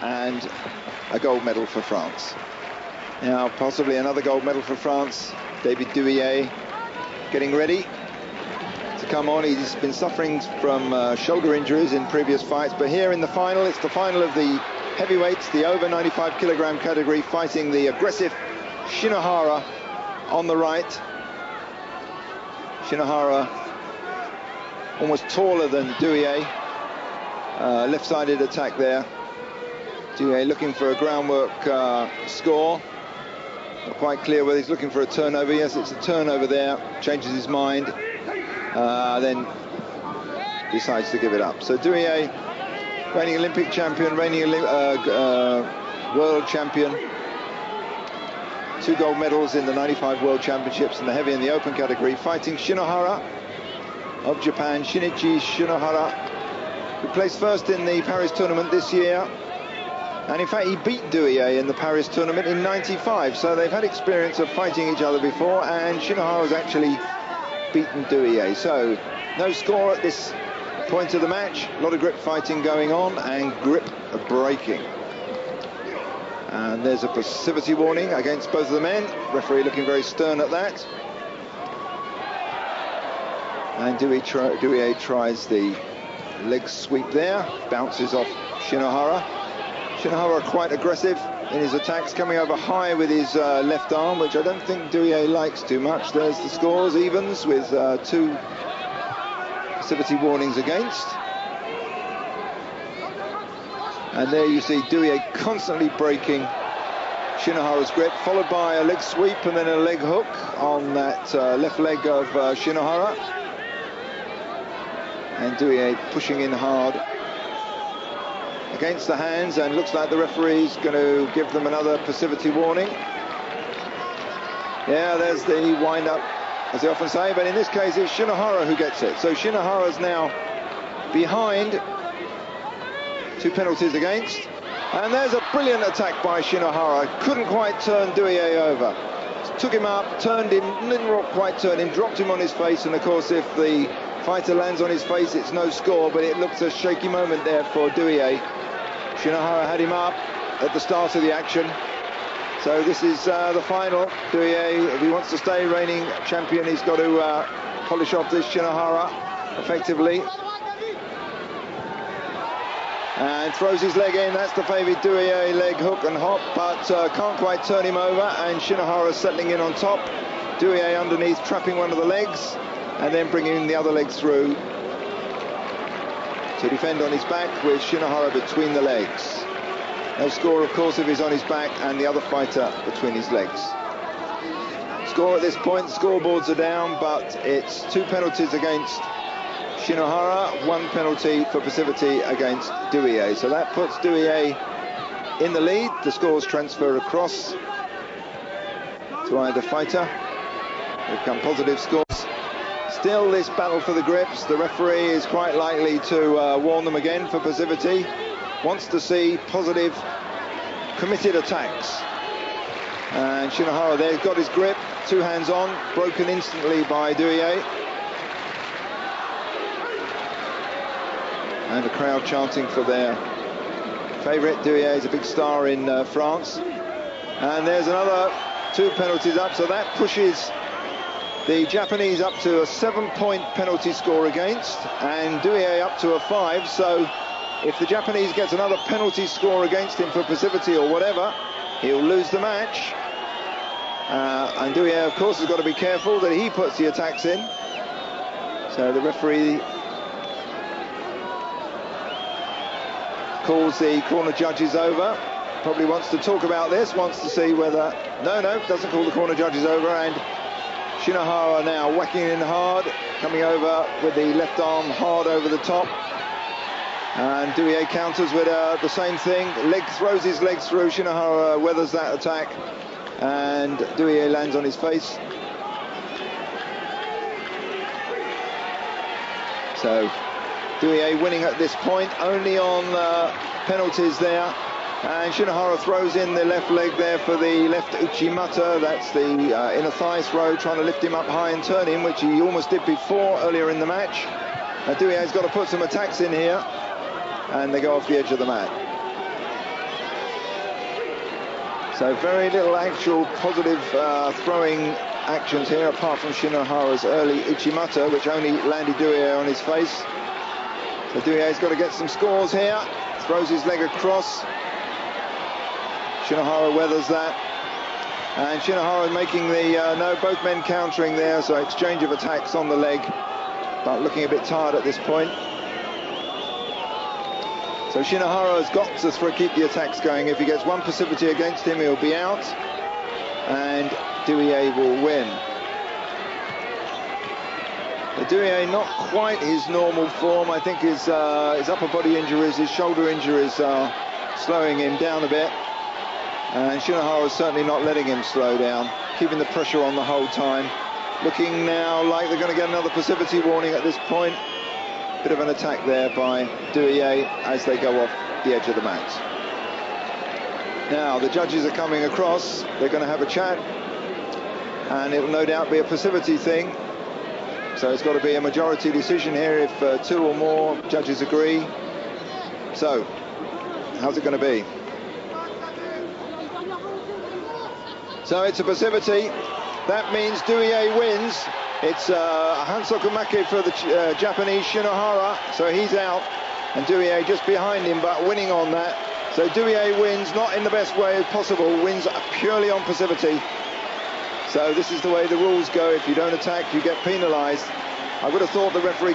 and a gold medal for France. Now, possibly another gold medal for France. David Douillet getting ready to come on. He's been suffering from shoulder injuries in previous fights, but here in the final, it's the final of the heavyweights, the over 95 kilogram category, fighting the aggressive Shinohara on the right. Shinohara almost taller than Douillet. Left-sided attack there. Douillet looking for a groundwork score. Not quite clear whether he's looking for a turnover. Yes, it's a turnover there. Changes his mind. Then decides to give it up. So Douillet, reigning Olympic champion, reigning world champion. 2 gold medals in the 95 World Championships in the heavy and the open category, fighting Shinohara of Japan, Shinichi Shinohara, who placed first in the Paris tournament this year. And in fact, he beat Douillet in the Paris tournament in '95. So they've had experience of fighting each other before, and Shinohara's actually beaten Douillet. So no score at this point of the match. A lot of grip fighting going on and grip breaking. And there's a passivity warning against both of the men. Referee looking very stern at that. And Douillet tries the leg sweep there, bounces off Shinohara. Shinohara quite aggressive in his attacks, coming over high with his left arm, which I don't think Douillet likes too much. There's the scores, evens, with 2 passivity warnings against. And there you see Douillet constantly breaking Shinohara's grip, followed by a leg sweep and then a leg hook on that left leg of Shinohara. And Douillet pushing in hard against the hands, and looks like the referee's going to give them another passivity warning. Yeah, there's the wind-up, as they often say, but in this case it's Shinohara who gets it. So Shinohara's now behind, 2 penalties against, and there's a brilliant attack by Shinohara. Couldn't quite turn Douillet over. Took him up, turned him, didn't quite turn him, dropped him on his face, and of course if the fighter lands on his face it's no score, but it looks a shaky moment there for Douillet. Shinohara had him up at the start of the action. So this is the final. Douillet, if he wants to stay reigning champion, he's got to polish off this Shinohara effectively. And throws his leg in. That's the favoured Douillet leg hook and hop, but can't quite turn him over, and Shinohara settling in on top. Douillet underneath, trapping one of the legs, and then bringing the other leg through to defend on his back with Shinohara between the legs. No score, of course, if he's on his back and the other fighter between his legs. Score at this point, scoreboards are down, but it's 2 penalties against Shinohara, 1 penalty for passivity against Douillet. So that puts Douillet in the lead. The scores transfer across to either fighter. They've come positive scores. Still this battle for the grips. The referee is quite likely to warn them again for passivity. Wants to see positive, committed attacks. And Shinohara there, got his grip, 2 hands on, broken instantly by Douillet. And the crowd chanting for their favourite. Douillet is a big star in France. And there's another 2 penalties up, so that pushes the Japanese up to a 7-point penalty score against, and Douillet up to a 5. So if the Japanese gets another penalty score against him for passivity or whatever, he'll lose the match. And Douillet, of course, has got to be careful that he puts the attacks in. So the referee calls the corner judges over. Probably wants to talk about this, wants to see whether... No, doesn't call the corner judges over, and Shinohara now whacking in hard, coming over with the left arm hard over the top. And Douillet counters with the same thing. Throws his legs through. Shinohara weathers that attack, and Douillet lands on his face. So Douillet winning at this point, only on penalties there. And Shinohara throws in the left leg there for the left uchimata. That's the inner thigh throw, trying to lift him up high and turn him, which he almost did before earlier in the match. Douillet's got to put some attacks in here, and they go off the edge of the mat. So very little actual positive throwing actions here, apart from Shinohara's early Uchimata, which only landed Douillet on his face. So Douillet's got to get some scores here. Throws his leg across. Shinohara weathers that. And Shinohara making the, no, both men countering there, so exchange of attacks on the leg, but looking a bit tired at this point. So Shinohara has got to keep the attacks going. If he gets one passivity against him, he'll be out, and Douillet will win. Douillet not quite his normal form. I think his upper body injuries, his shoulder injuries are slowing him down a bit. And Shinohara is certainly not letting him slow down, keeping the pressure on the whole time. Looking now like they're going to get another passivity warning at this point. Bit of an attack there by Douillet as they go off the edge of the mat. Now the judges are coming across. They're going to have a chat, and it will no doubt be a passivity thing. So it's got to be a majority decision here if two or more judges agree. So how's it going to be? So it's a passivity. That means Douillet wins. It's Hansokumake for the Japanese Shinohara, so he's out, and Douillet just behind him, but winning on that. So Douillet wins, not in the best way possible, wins purely on passivity. So this is the way the rules go. If you don't attack, you get penalised. I would have thought the referee